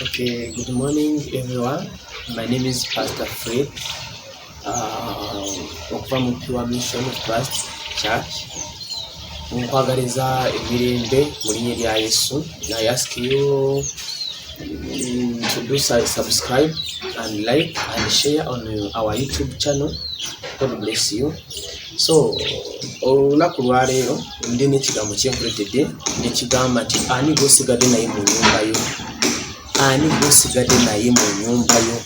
Okay, good morning everyone. My name is Pastor Fred from Pure Mission Christ Church. Nkwagaliza emirembe mu linnya lya Yesu. I ask you to do subscribe and like and share on our YouTube channel. God bless you. So olunaku lwa leero ndi n'ekigambo kyenkuletedde nekigamba nti ani gw'osigadde naye mu nnyumba yo. Ani gw'osigadde naye mu nnyumba yo.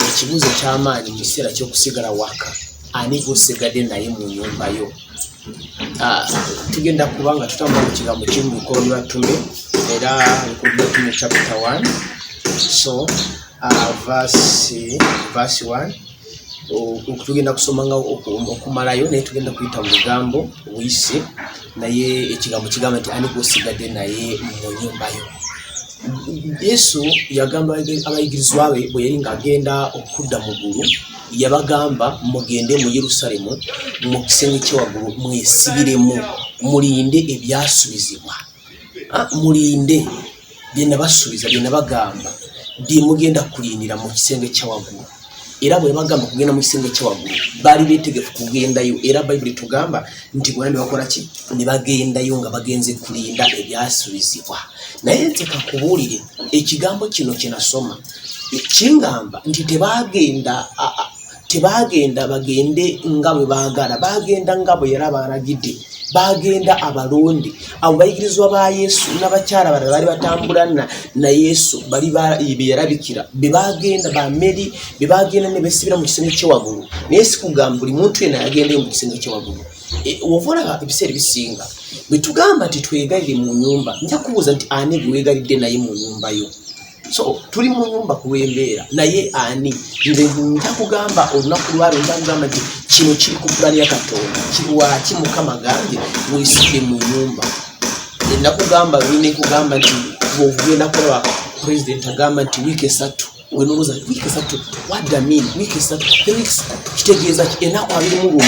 Ekibuuzo ky'amaanyi mu kiseera ky'okusigala waka. Ani gw'osigadde naye mu nnyumba yo. Tugenda kubanga tutambula mu kigambo kiri mu Bikoolo bya Batume era Bikoolo bya Batume chapter 1. So verse 1. Tugenda kusomanga okumalayo naye tugenda kuyita mu bigambo buyise naye ekigambo kigamba nti ani gw'osigadde naye mu nnyumba yo. Yesu yagamba abayigirizwa be bwe yali ng'agenda okudda mu ggulu, yabagamba mugende mu Yerusalemu mu kisenge ky'ewaggulu mwesibiremu mulinde ebyasubizibwa. Mulinde bye nabasuubiza bye nabagamba bye mugenda kulindira mu kisenge ky'ewaggulu. Era bwe bagamba kugenda mu kisenge ky'ewaggulu baali beetegefu kugendayo, era Bayibuli tugamba nti bonna ne bakola ki? Ne bagendayo nga bagenze kulinda ebyasubizibwa. Naye nze kakubuulire ekigambo kino kye nasoma kingamba nti tebagenda bagende nga bwe baagala, bagenda nga bwe yali abalagidde, bagenda abalonde. Abo bayigirizwa ba Yesu n'abakyala balala baali batambula na Yesu bali be yalabikira, be bagenda ba Meri, be bagenda ne beesibira mu kisenge ky'ewaggulu. Naye sikugamba buli muntu yenna yagendayo mu kisenge ky'ewaggulu. Wova olaba ebiseera ebisinga bwe tugamba nti twegalire mu nnyumba, nja kubuuza nti ani gwe weegalidde naye mu nnyumba yo? So tuli mu nnyumba ku lw'embeera naye ani? Nze nja kugamba olunaku lwalo nja kugamba nti kino kiri ku pulaani ya Katonda, kirwaki Mukama gambye weesibye mu nnyumba. Nakugamba lwine kugamba nti bw'ogenda kulaba Pulezidenti agamba nti wiiki esatu, wenoloza wiiki esatu, what do I mean? Wiiki esatu, kitegeeza ennaku 21.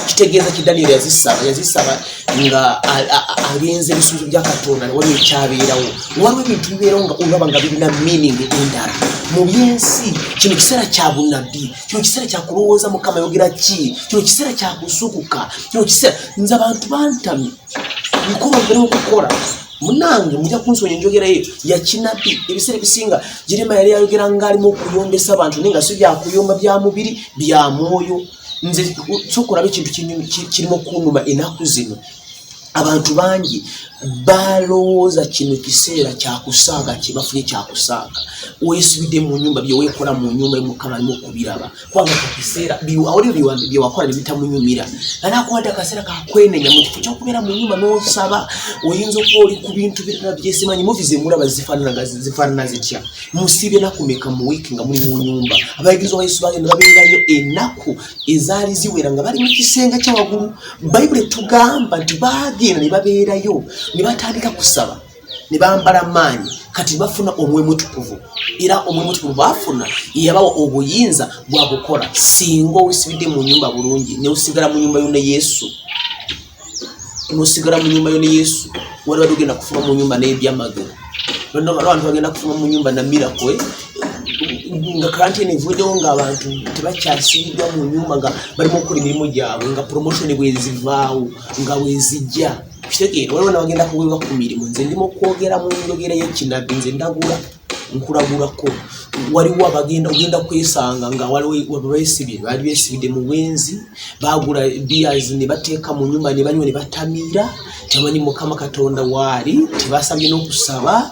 Kitegeeza ki? Daniel yazisaba nga agenze ebisuubizo bya Katonda, waliwo ekyabeerawo, waliwo ebintu bibeerawo nga olaba nga birina meaning endala mu byensi. Kino kiseera kya bunnabbi, kino kiseera kya kulowooza Mukama yogera ki, kino kiseera kya kusukuka, kino kiseera nze abantu bantamye bikoba mbere okukola munange mujja kunsonya njogerayo ya kinabbi. Ebiseera ebisinga Jeremiya yali ayogera ng'alimu okuyombesa abantu naye nga si byakuyomba bya mubiri, bya mwoyo. Nze sokulaba ekintu kirimu okunnuma ennaku zino. Abantu bangi balowooza kino kiseera kyakusaaga, kyebafunye kyakusaaga. Weesibidde mu nnyumba, bye weekola mu nnyumba Mukama alimu okubiraba. Kubanga kakiseera awaliwo bye wakola ne bitamunyumira. Anakuwadde akaseera kakwenenya mu kifo ky'okubeera mu nnyumba n'osaba. Oyinza okuba oli ku bintu birala byesimanyi, muvi ze mulaba zifaanana zitya. Musiibye ennaku meka mu wiiki nga muli mu nnyumba? Abayigirizwa ba Yesu bagenda babeerayo ennaku ezaali ziwera nga bali mu kisenge ky'ewaggulu. Bayibuli tugamba nti bagenda ne babeerayo ne batandika kusaba, ne bambala maanyi, kati bafuna omwoyo mutukuvu. Era omwoyo mutukuvu bafuna yabawa obuyinza bwa kukola. Singa weesibidde mu nnyumba bulungi ne osigala mu nnyumba yo ne Yesu, n'osigala mu nnyumba yo ne Yesu, waliwo bagenda kufuna mu nnyumba n'ebyamagero. Abantu bagenda kufuna mu nnyumba na miracle nga karantini evuddewo ng'abantu tebakyasibiddwa mu nnyumba nga balimu okukola emirimu gyabwe, nga promotion bwezivaawo nga bwezijja. Kitegeera waliwo n'abagenda kuweebwa ku mirimu. Nze ndimo okwogera mu njogera y'ekinabbi, nze ndagula nkulagulako. Waliwo ogenda kwesanga nga waliwo beesibye, baali beesibidde mu bwenzi, baagula beers ne bateeka mu nnyumba ne banywa ne batamiira, tebamanyi Mukama Katonda waali, tebasabye n'okusaba.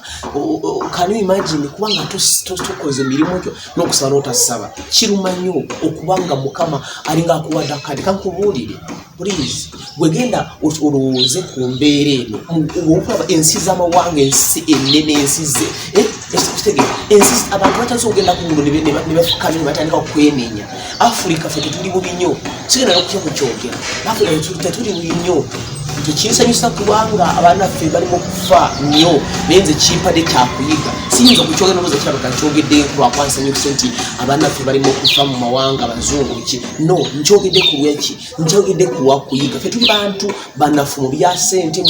Can you imagine kubanga tukoze emirimu gyo n'okusaba n'otasaba? Kiruma nnyo okubanga Mukama alinga akuwadde akadde. Kankubuulire please, bwegenda olowooze ku mbeera eno, okulaba ensi z'amawanga, ensi ennene, ensi ze abantu batasobola okugenda ku ngulu ne bafukana ne batandika okwenenya. Africa ffe tetuli bubi nnyo, sigenda n'okutya kukyogera. Africa tetuli bubi nnyo. tukinsanyusa kubanga abana ffe barimo kufa nnyo benze kimpadde kyakuyiga siyinza kukyogera n'obuza kiraba kankyogedde lwakwansanyusa nti abana ffe barimo kufa mu mawanga abazungu ki no nkyogedde ku lweki nkyogedde ku lwakuyiga ffe tuli bantu banafu mu bya ssente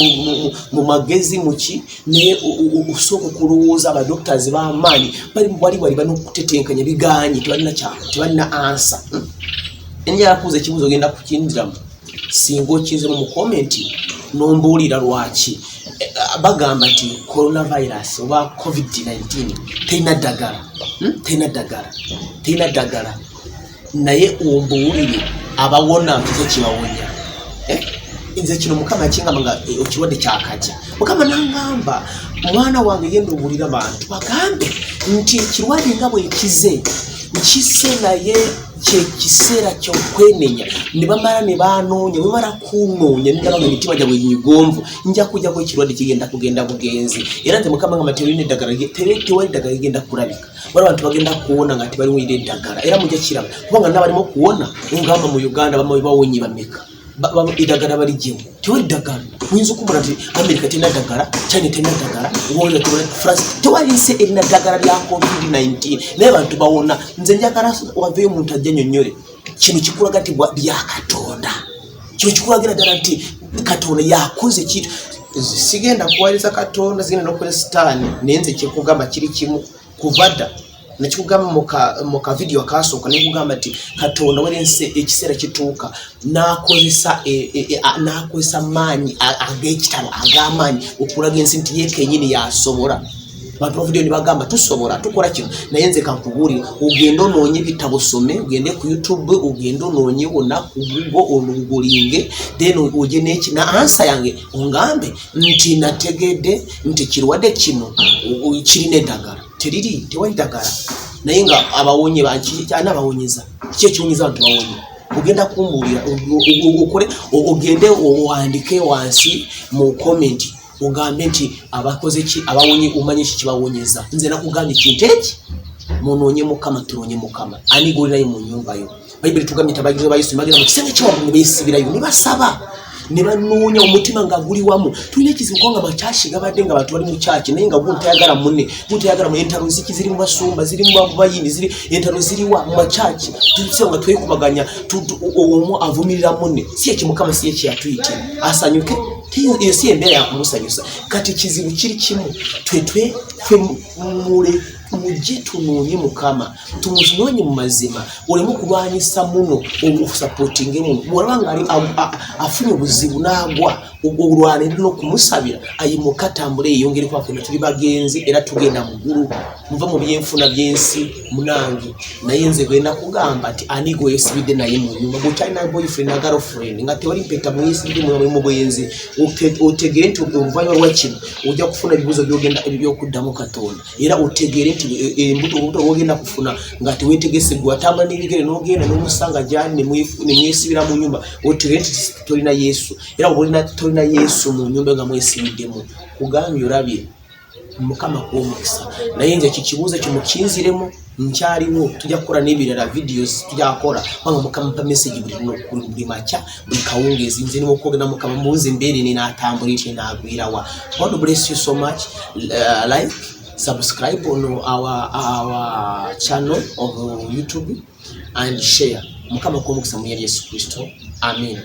mu magezi muki naye osooka okulowooza abadokitazi b'amaanyi bali banokutetenkanya biganye tebalina ansa enjala kuuza ekibuuzo ogenda kukindiramu singa okinzemu mu komenti nombuulira lwaki bagamba nti coronavirus oba covid-19 terina ddagala naye ombuulire abawona kizo kibawonya nze kino mukama kingamba nga ekirwadde kyakajja mukama nangamba mwana wange genda obuulira abantu bagambe nti ekirwadde nga bwekize nkise naye kyekiseera kyokwenenya ne bamala ne banoonya bwemala kunoonya njalanga emitima gyabwe migonvu nja kujjako ekirwadde kigenda kugenda bugenzi era nze mukama nga tewali eddagala ligenda kulabika waliwo abantu bagenda kuwona nga tebaliwulira eddagala era mujja kiraba kubanga nabalimu okuwona ngamba mu Uganda bamawe bawonyi bameka eddagala balijjemu tewali ddagala muyinza okubona nti America terina ddagala China terina ddagala France tewali nsi erina ddagala lya covid-19 naye bantu bawona nze njagala waveeyo omuntu ajja nnyonnyole kino kikulaga nti bya Katonda kino kikulagira ddala nti Katonda yakoze kintu sigenda kuwaliza Katonda sigenda n'okukola sitaani naye nze kyekugamba kiri kimu kuvadda nakikugamba muka video akasooka nekugamba nti Katonda walense ekiseera kituuka nakozesa maanyi ag'ekitalo ag'amaanyi okulaga ensi nti ye kennyini yasobola bantu bavudio ne bagamba tusobola tukola kino naye nze kankubuulire ogenda onoonye ebitabo some ogende ku YouTube ogenda onoonye wonna ku Google onugulinge then oje neki na ansa yange ongambe nti nategedde nti kirwadde kino kirina eddagala tewali ddagala naye nga abawonye bakyana abawonyeza kiki ekiwonyeza abantu bawonye ogenda kumbuulira okole ogende owandiike wansi mu komenti ogambe nti abakoze ki abawonye umanye ki kibawonyeza nze nakugambye kintu eki munoonye mukama tunoonye mukama ani golinayo mu nnyumbayo bayibuli tugambye tabagize ba Yesu bagenda mu kisenge ky'abantu ne beesibirayo ne basaba ne banoonya omutima nga guli wamu tulina ekizibu kubanga bakyashi gabadde nga abantu bali mu kyaki naye nga guntayagala munne entalo ziki ziri mu basumba ziri mu bayini entalo ziriwa mu makyaki tusewo nga twekubaganya omu avumirira munne si ekimukama si ekyeyatuyitira asanyuke iyo si embeera yakumusanyusa kati kizibu kiri kimu twetwe mujje tunoonye mukama tumunoonye mu mazima olemu kulwanyisa muno okusapootinga muno bwolaba nga afunye obuzibu n'agwa olwanira n'okumusabira ayimuka atambule yeyongere kwafena tuli bagenzi era tugenda mugulu muva mu byenfuna byensi munange naye nze gwenda kugamba nti anigo yesibidde naye mu nyumba bw'okyalina boyfriend na girlfriend nga tewali mpeta muyesibidde mu bwenzi otegere nti oluvannyuma lwa kino ojja kufuna ebibuuzo byokuddamu Katonda era otegere nti embuto wogenda kufuna nga teweetegese gwe watambula n'ebigere n'ogenda n'omusanga gyali ne mwesibira mu nyumba otegere nti tolina Yesu era tolina Yesu mu nyumba nga mwesibiddemu kugambye olabye mukama kuomukisa naye nze kikibuuzo kimukinziremu nkyaliwo tujja kukola n'ebirala videos tujja kukola kubanga mukama mpa message buli makya buli kawungeezi nze niwo kwogera mukama mbuuzi mbeere n'atambula ete n'agwirawa. God bless you so much. Like, subscribe on our channel of YouTube and share. Mukama kuomukisa mu Yesu Kristo. Amen.